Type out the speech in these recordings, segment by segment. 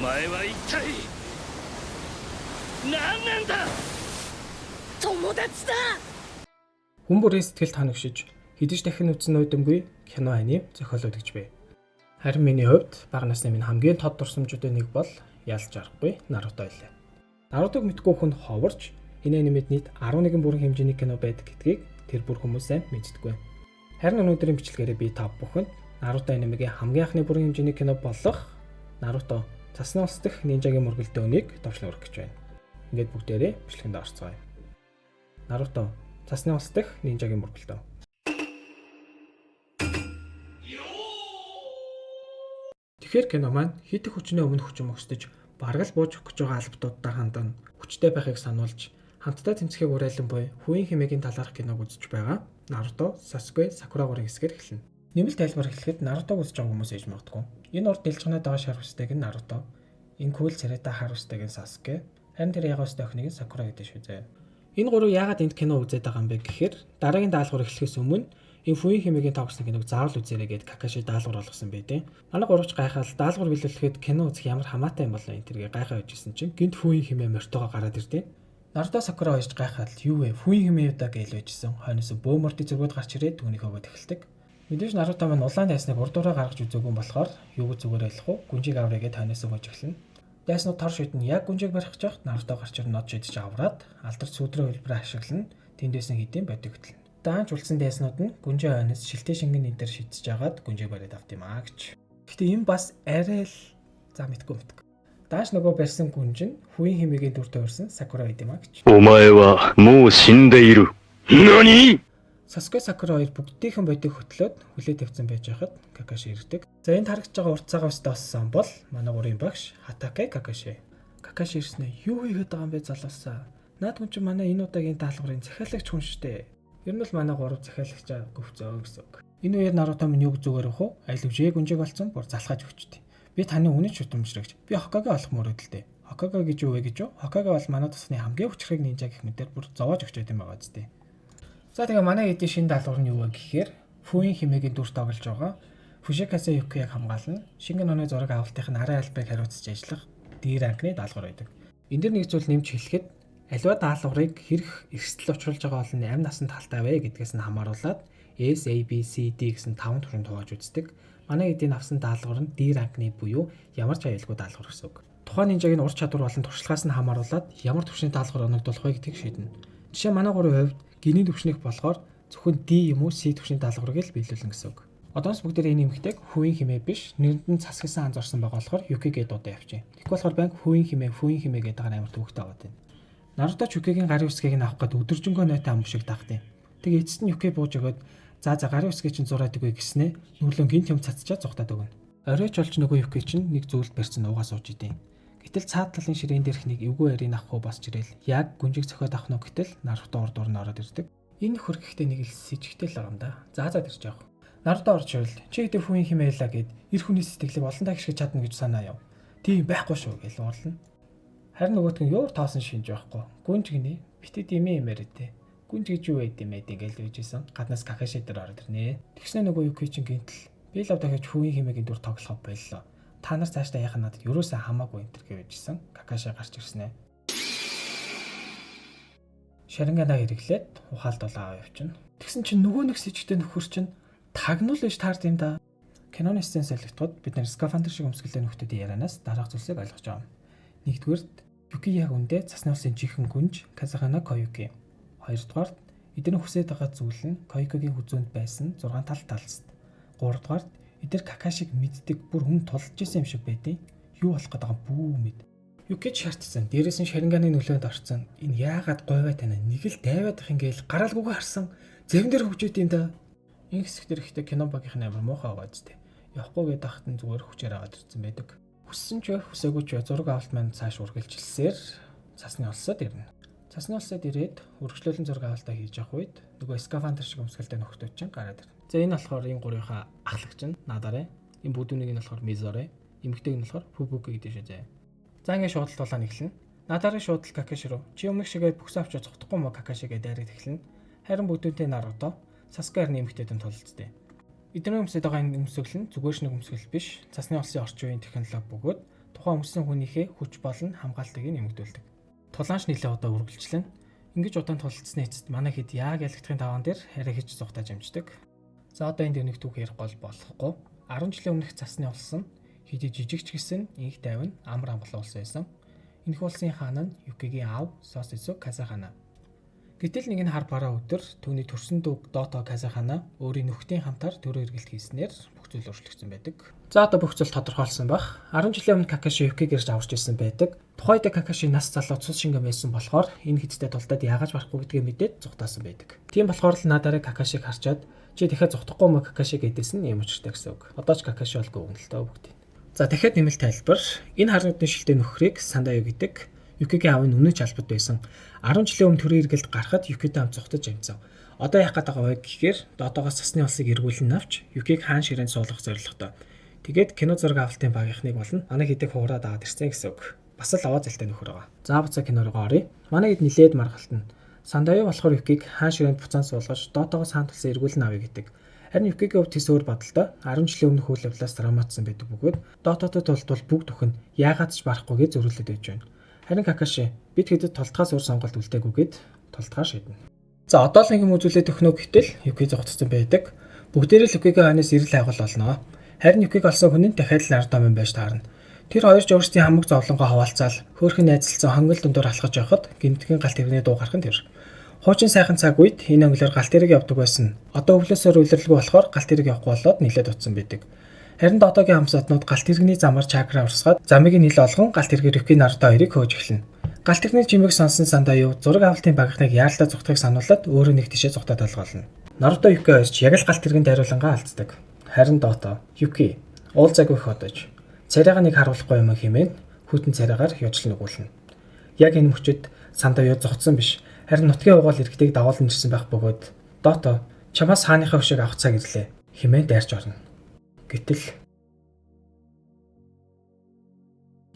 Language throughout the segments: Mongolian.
前は一体何なんだ。友達だ。 Хүн бүрийн сэтгэл тоногшиж хэдэж дахин үзсэн үдэмгүй кино аним зохиолууд гэж бай. Харин миний хувьд бага насны минь хамгийн тод дурсамжуудын нэг бол ялж аргагүй Наруто байлаа. Нарутог мэдгүй хүн ховорч энэ анимед нийт 11 бүрэн хэмжээний кино байдаг гэдгийг тэр бүр хүмүүс сайн мэддэггүй. Харин өнөөдрийн бичлэгээрээ би та бүхэнд Наруто анимегийн хамгийн анхны бүрэн хэмжээний кино болох Наруто Цасны улс дахь нинжагийн мөргөлдөө өнийг товчлон өргөх гэж байна. Ингээд бүгдээрээ бичлэгэнд орцгоё. Наруто Цасны улс дахь нинжагийн мөргөлдөө. Тэгэхээр кино маань хит их хүчний өмнө хүчин мөксдөж бараг л бууж өгөх гэж байгаа албатуудтай хандан хүчтэй байхыг сануулж хамтдаа тэмцэхийг уриалсан буй Хүүгийн хэмээгийн талаарх киног үзэж байгаа Наруто Сасуке Сакурагурын хэсгээр эхэлнэ. Нэмэлт тайлбар хэлэхэд Нарутог үзэж байгаа хүмүүс ээж магадгүй. Энэ урд дэлжгэнэ доо шар хүстэйг нь Наруто, энэ кул царайтай хар хүстэйг нь Сасуке, харин тэр ягаас охиныг нь Сакура гэдэг шүү зэ. Энэ гурав яагаад энд кино үзээд байгаа юм бэ гэхээр дараагийн даалгавар эхлэхээс өмнө энэ Хүүгийн хэмээгийн тогсны киног заавал үзээрэй гэд Какаши даалгавар болгосон байдیں۔ Манай гуравч гайхаад даалгавар биелүүлэхэд кино үзэх ямар хамаатай юм болоо энэ тэргээ гайхаа байжсэн чинь гинт Хүүгийн хэмээ мортогоо гараад ирдیں۔ Наруто Сакура хоёрч гайхаад юу вэ? Хүүгийн хэмээ удаа гээл байжсэн. Хойноос бөө морти зургууд гарч ирээд түүнийг өгөөд эхэлдэг. Мэдээж Наруто маань улаан дайсныг урдуураа гаргаж үзээгүй болохоор юу зүгээр ойлгох уу? Гүнжиг авраа гэд хойноос өгөөж эхэлнэ. Дайснууд тор шийдэн яг гүнжиг барих гэж хахад Наруто гарч ирэн нод шийдэж авраад алдарч сүдрээ хөлбөрөө ашиглан тэндээсэн хэдийн бодиг хөтлөн. Даанч улсан дайснууд нь гүнжээ хойноос шилтэй шингэн энэ төр шидэж агаад гүнжиг бариад авт юм аа гэж. Гэхдээ энэ бас арай л за мэдгүй. Даанч нөгөө барьсан гүнж нь Хүүгийн хэмээгийн дүр тойрсон Сакура байд юм аа гэж. お前はもう死んでいる。何? Сасуке Сакура хоёр бүгдийнхэн бодиг хөтлөөд хүлээ тавьсан байж байхад Какаши ирдэг. За энд харагдж байгаа урт цагаан өстэй оссон бол манай гурийн багш Хатаке Какаши. Какаши ирснээр юу хийгээд байгаа юм бэ залуусаа? Наад хүн чинь манай энэ удаагийн даалгаврын захиалагч хүн штэ. Ер нь л манай гурав захиалагчаа гөвцөө гэсэн үг. Энэ үеэр Наруто минь юг зүгээр ах уу? Айлвжээ гүнжиг болсон бүр залхаж өгчтэй. Би таны үнэн шүтэмжрэгч. Би Хокаге болох мөрөдөлтэй. Хокаге гэж юу вэ гэж юу? Хокаге бол манай тусны хамгийн хүчрхэг нинжа гэх мэтээр бүр зовоож өгч байт юм байгаа зү. За тэгээ манай эдийн шинэ даалгавар нь юу вэ гэхээр Хүүгийн хэмээгийн дүр тоглож байгаа Фужикасе Юкияг хамгаална. Шингэн оны зураг авалтын арай албыг хариуцж ажиллах D ранкны даалгавар байдаг. Энд дэр нэг зүйл нэмж хэлэхэд аливаа даалгаврыг хэрэг эрсдэл учруулж байгаа бол 8 насны талтай вэ гэдгээс нь хамааруулаад S, A, B, C, D гэсэн 5 түвшинд хувааж үздэг. Манай эдийн авсан даалгавар нь D ранкны буюу ямар ч аюулгүй даалгавар гэсэн үг. Тухайн нинжагийн ур чадвар болон туршлагаас нь хамааруулаад ямар түвшний даалгавар оногдуулах вэ гэдгийг шийднэ. Жишээ манай гурвын хувьд гинийн түвшнийх болохоор зөвхөн D юм уу C түвшний даалгаврыг л биелүүлнэ гэсэн үг. Одоос бүгдээ энэ эмэгтэйг Хүүгийн хэмээ биш нэрэнд нь цасгсан анзаарсан байгаа болохоор Юкигээ дуудаа явчих. Тэгэхгүй болохоор банк Хүүгийн хэмээ гэдэг амар төвөгтэй байгаа тийм. Наруто Юкигийн гарын үсгийг нь авах гээд өдөржингөө нойтой ам шиг дагтیں۔ Тэгээ эцэст нь Юки бууж өгөөд за гарын үсгийг чинь зураад өгье гэснээ нүглэн гинт юм цацчаад зүхтаад өгнө. Оройч олж нөгөө Юки чинь нэг зүйлд барьсан уугаа сууж идэв. Гэтэл цаад талын ширээн дээрх нэг эвгүй арийн авах уу босч ирэл яг гүнжиг цохиод авах нь гэтэл Наруто урдуур нь ороод ирдэг. Энэ хөргөхтэй нэг л сэжигтэй л байгаа юм да. За тэрч яах вэ? Наруто орж ирэл чи гэдэг Хүүгийн хэмээлээ гэд эр хүний сэтгэлийг олонтаа гიშгэж чадна гэж санаа яв. Тийм байхгүй шүү гэж уурлана. Харин нөгөөт нь ёор тоосон шинж байхгүй. Гүнж гинэ битээ димээ юмэр дээ. Гүнж гэж юу байд юм бэ гэж хэлжсэн. Гаднаас Какаши дээр ороод ирнэ. Тэгснэ нөгөө Юки чинь гинтл би лав дахиж Хүүгийн хэмээгийн дүр тоглох байлаа. Та нар цаашдаа яхаа надад ерөөсөө хамаагүй энэ төр гэвэжсэн. Какаши гарч ирснэ. Шарингана хэрэглээд ухаалд болоо явчихна. Тэгсэн чинь нөгөө нэг сэжигтэй нөхөр чинь тагнуул иш таард юм да. Киноны сцен солигдоход бид нар скафандр шиг өмсгөлтэй нөхдүүдийн ярианаас дараах зүйлсийг ойлгож байгаа. Нэгдүгээрт Юки яг үндэ цасны улсын жихэн гүнж Казахана Коюки. Хоёрдугаарт эдгээр хүсэж байгаа зүйл нь Коюкигийн хүзүүнд байсан 6 тал талст. Гуравдугаарт эдгээр Какашиг мэддэг бүр хүн тулж исэн юм шиг байдیں۔ Юу болох гээд байгаа бүү мэд. Юки ч шаардсан. Дээрээс нь шаринганы нөлөөнд орсон. Энэ яагаад говьай тань нэг л дайваад их ингээл гараалгүйгээр харсан. Зарим дээр хөвчөөд юм да. Энэ хэсэгтэр ихтэй кино багийнхын амар муухай байгаа зү. Явахгүй гээд ахтан зүгээр хүчээр аваад ирсэн байдаг. Хүссэн ч хүсээгүй ч зураг авалт маань цааш үргэлжилсээр цасны улсад ирнэ. Цасны улсад ирээд үргэлжлүүлэн зураг авалтаа хийж явах үед нөгөө скафандр шиг өмсгөлтэй нөхдөөд чинь гараад ирнэ. За энэ болохоор энэ гурийнхаа ахлагч нь Надарэ, энэ бүдүүнийг нь болохоор Мизоре, эмэгтэйг нь болохоор Фубуки гэдэг шүү зэ. За ингэ шуудалт болоо нэглэн. Надарын шуудал Какаши руу чи өмнөх шигээ бүкс авч цогтохгүй мó Какашигээ дайраад эхлэн. Харин бүдүүнтэй Наруто Сасуке нэмэгтэйдэн тулалцдээ. Эдгээр өмсөд байгаа энэ өмсгөл нь зүгээр ш нэг өмсгөл биш. Цасны улсын орчин үеийн технологи бөгөөд тухайн өмссөн хүнийхээ хүч болон хамгаалтыг нэмэгдүүлдэг. Тулаанч нэлээд удаа үргэлжлэн ингэж удаан тулалцсны эцэст манай хэд яг ялагдахын таван дээр хараа хийж зугатаж амждаг. За одоо энэ дээр нэг түүх ярих гол болохгүй. 10 жилийн өмнөх цасны улс нь хэдий жижигч гэсэн инх тайван амар амгалан улс байсан. Энэ улсын хаан нь Юкигийн аав Сосицу Казахана. Гэтэл нэг нь хар бараа өдөр түүний төрсөн дүү Дото Казахана өөрийн нөхдийн хамтаар төрөө эргэлт хийснээр бүх зүйл өөрчлөгдсөн байдаг. За одоо бүх зүйл тодорхойлсон баг. 10 жилийн өмнө Какаши Юкиг ирж аварч ирсэн байдаг. Тухайд Какаши нас залуу цус шингэн байсан болохоор энэ хэдтэй тулдаад яагаж барахгүй гэдгээ мэдээд зүгтаасан байдаг. Тийм болохоор л надараа Какашиг харчаад чи дахиад зүгтахгүй мө Какаши гэдээсэн юм учиртай гэсэн үг. Одоо ч Какаши болгүй юм л таа бүгд. За дахиад нэмэлт тайлбар. Энэ харанхуйны шилтэй нөхрийг Сандаю гэдэг Юкигийн аав нь үнэч албад байсан. 10 жилийн өмнө төрийн эргэлд гарахад Юкитэй хамт зугтаж амжсан. Одоо яах гээд байгаа вэ гэхээр Дотоогоос цасны улсыг эргүүлэн авч Юкиг хаан ширээнд суулгах зорилготой. Тэгээд кино зураг авалтын багийнхныг болон манай хэдэг хуураад аваад ирсэн гэсэн үг. Бас л аваа залтай нөхөр байгаа. За буцаа кино руу оръё. Манай хэд нилээд маргалтна. Сандаю болохоор Юкиг хаан ширээнд буцаан суулгаж Дотоогоос хаан улсыг эргүүлэн авъя гэдэг. Харин Юкигийн хувьд тэс өөр бодолтой 10 жилийн өмнөх үйл явдлаас драматсан байдаг бөгөөд Дототой тулдвал бүгд өхөн яагаад ч барахгүйгээ зөрүүлээд байж байна. Харин Какаши бид хэдэд тултгаас өөр сонголт үлдээгүйгээд тултгаа шийднэ. За одоо л нэг юм үзүүлээд өгнө гэтэл Юки зогтцсон байдаг. Бүгдээрээ л Юкигийн ханаас ирэл хайгуул олноо. Харин Юкиг олсон хүн нь дахиад л Наруто мэн байж таарна. Тэр хоёр журчдын хамаг зовлонгоо хаваалцаал хөөрхөн найзалцсан хонгол дундуур алхаж явхад гинтгийн галт тэрэгний дуу гарах нь тэр. Хуучин сайхан цаг үед энэ өнгөлөөр галт тэрэг явдаг байсан. Одоо өвлөөсөөр үйлрэлгүй болохоор галт тэрэг явахгүй болоод нилээд утсан байдаг. Харин Дотогийн хамсаатнууд галт тэрэгний замаар чакра урсгаад замыг нил олгон галт тэргээр Юки Наруто хоёрыг хөөж эхэлнэ. Галт тэрэгний жимийг сонсон Сандаю зураг авалтын багийнхныг яарлаа зүгтхийг сануулад өөрөө нэг тишээ зүгтаад алгаална. Наруто Юки хоёрч яг л галт тэргийн дайруулангаа алддаг. Харин Дото Юки уулзаагүй ходож царайгаа нэг харуулахгүй юм хэмээн хүйтэн царайгаар яжлан өгүүлнэ. Яг энэ мөчөд Сандаю зогтсон биш. Харин нутгийн угаал иргэдийг дагуулсан ирсэн байх бөгөөд Дото чамаас хааныхаа өшөөг авах цаг ирлээ хэмээн дайрч орно. Гэтэл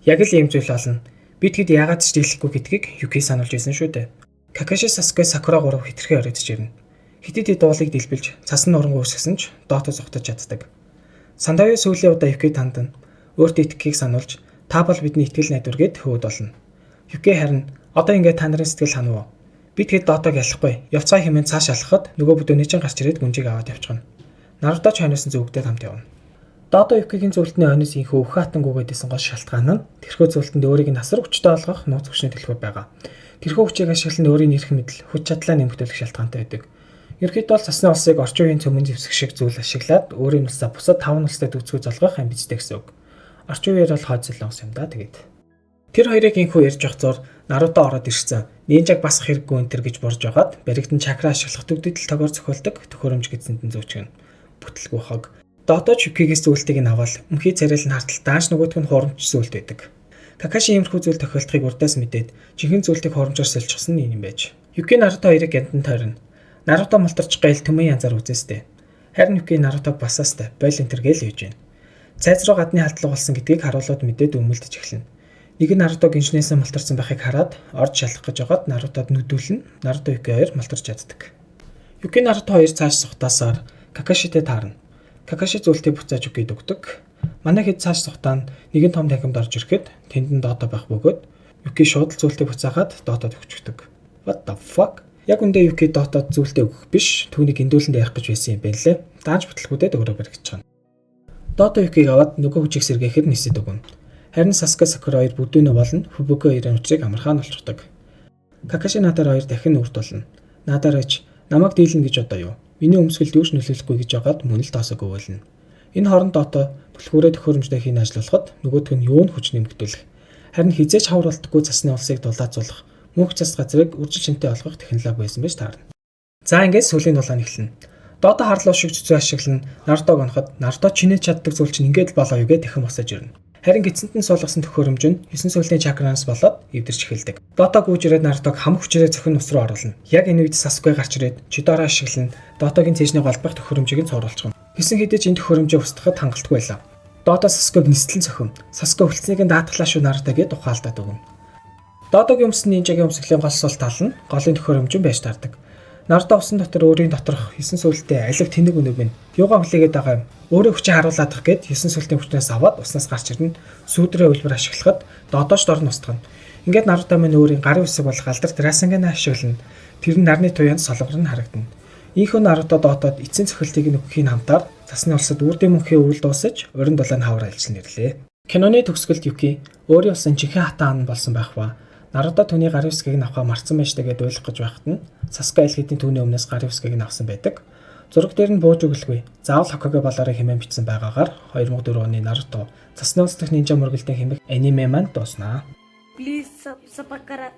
яг л ийм зүйл болно. Бид хэд яагаад ч дийлэхгүй гэдгийг Юки сануулж байсан шүү дээ. Какаши Сасуке Сакура 3 хитрхээ оройдож ирнэ. Хитэд дуулыг дэлбэлж цасны нурангуу өсгсөн ч Дото зогтож чаддаг. Сандаю сүүлийн удаа Юки тандна. Өөртөө итгэхийг сануулж та бол бидний итгэл найдвар гэд хөөд болно. Юки харин одоо ингээд та нарын сэтгэл ханав уу? Бид хэд Дотог ялахгүй. Явцгаа хэмээн цааш алхахад нөгөө бүдөөний чинь гарч ирээд гүнжийг аваад явчихна. Наруто ч хойноос нь зөвгдээд хамт явна. Дото Юкигийн зөвлөлтний хойноос инхүү хатангуугээд исэн гол шалтгаан нь тэрхүү зөвлөлтөнд өөрийг нь асар хүчтэй олгох нууц хүчний төлхөөр байгаа. Тэрхүү хүчийг ашиглан өөрийн эрх мэдэл, хүч чадлаа нэмэгдүүлэх шалтгаантай байдаг. Ерөнхийдөө бол цасны улсыг орчин үеийн цөмөн зэвсэг шиг зүйл ашиглаад өөрийн улсаа бусад 5 улстай дүүцгүй золгох амбицтай гэсэн үг. Орчин үеэр бол хойцлонгос юм да тэгээд. Тэр хоёрыг инхүү ярьж явах зур Наруто ороод ирсэн. Нинжаг басах хэрэггүй өнтер гэж борж байгаад баригдан чакра ашиглах төгдөдөл тогоор зохиолдог төхөөрөмж гэдсэнд нь зөөчгөн. Бүтлгүй хог. Дото Юкигээс зүйлтийг нь аваад өмхий царил нь хартал дааш нөгөөдг нь хурамч зүйлт байдаг. Какаши иймэрхүү зүйл тохиолдохыг урдаас мэдээд жинхэнэ зүйлтийг хурамчаар сэлчихсэн юм байж. Юки Наруто хоёрыг гэнтэн тойрно. Наруто мултарч гайл төмөн янзаар үзэстэй. Харин Юки Нарутог басаастай бойл энтергээл хийж байна. Цайз руу гадны халдлага болсон гэдгийг харуулууд мэдээд өмөлдөж эхэлнэ. Нэг нь Нарутог инженеэсээ мултарсан байхыг хараад орж шалах гэж байгаад Нарутод нүдүүлнэ. Наруто Юки хоёр мултарч чаддаг. Юки Наруто хоёр цааш сухтаасаар Какашитэй таарна. Какаши зүйлтийг буцааж Юкид өгдөг. Манай хэд цааш сухтаа нэгэн том танхимд орж ирэхэд тэнд нь Дото байх бөгөөд Юки шууд л зүйлтийг буцаагаад Дотод өгчдөг. What the fuck? Яг үндэ Юки Дотод зүйлтээ өгөх биш, түүнийг эндүүлэнд ярих гэж байсан юм байна лээ. Даанч бүтлгүүдэд өөрөө баригдаж байгаа. Дото Юкиг аваад нөгөө хүчийг сэргээхээр нисэд өгнө. Харин Сасуке Сакура хоёр бүдүүнэ болон Фубуко хоёрын учрыг амархан олчихдог. Какаши Надара хоёр дахин үрд болно. Надараач намайг дийлнэ гэж одоо юу? Миний өмсгөлд юуш нөлөөлөхгүй гэж яагаад мөн л тоосог өгөөлнө. Энэ хооронд Дото түлхүүрээ төхөөрөмжтэй хийн ажиллуулахад нөгөөдг нь юунд хүч нэмэгдүүлэх. Харин хизээч хавралтгүй цасны улсыг дулаацуулах, мөнх цас газрыг үржил шинтэй олгох технологи байсан байж таарна. За ингээд сүүлийн дулаан эхэлнэ. Дото харлуу шиг зүцүү ашиглан Нарутог оноход Наруто чинээ чаддаг зүйл чинь ингээд л болоо юу гэж тэхэн босож ирнэ. Харин гидсэнд нь суулгасан төхөөрөмж нь 9 сүүлийн чакранаас болоод эвдэрч эхэлдэг. Дото гүйж ирээд Нарутог хам хүчээрээ зөхөн ус руу оруулна. Яг энэ үед Сасуке гарч ирээд Чидора ашиглан Дотогийн цэжний голбох төхөөрөмжийг нь цууруулчихна. Хэсэн хэдий ч энэ төхөөрөмжөө устгахад хангалтгүй байлаа. Дото Сасукег нислэн цохин. Сасуке үлдснийг нь даатглаа шүү Наруто гэд ухаалдаад өгнө. Дотогийн өмсөн нинжагийн өмсгөлийн гол сул тал нь голын төхөөрөмж байж таардаг. Наруто усан дотор өөрийн доторх 9 сүлтэй алив тэнэг өнөг минь юугаа хүлээгээд байгаа юм. Өөрөө хүчээ харуулах гээд 9 сүлтийн хүчнээс аваад уснаас гарч ирнэ. Сүүдрээ үлбэр ашиглахад додоош дорн устгана. Ингээд Наруто минь өөрийн гарын үсэг болох алдарт Расенганаа ашиглана. Тэр нь нарны туяанд солонгор нь харагдана. Ийхүү Наруто доотод эцсийн цохилтыг нөхөхийн хамтаар цасны улсад үрдийн мөнхийн өвөл дуусаж уран дулаан хавар альжсан нэрлээ. Киноны төгсгөлд Юки өөрийн усан жинхэнэ хатаа ан болсон байх ба Наруто түүний гарын үсгийг авахаа мартсан байж тэгээд ойлгох гэж байхад нь Сасуке аль хэдийн түүний өмнөөс гарын үсгийг авсан байдаг. Зураг дээр нь бууж өгөлгүй. Заавал Хокаге болоорой хэмээн бичсэн байгаагаар 2004 оны Наруто цасны улс дахь нинжа мөргөлдөн хэмээх аниме маань дууснаа. Please subscribe.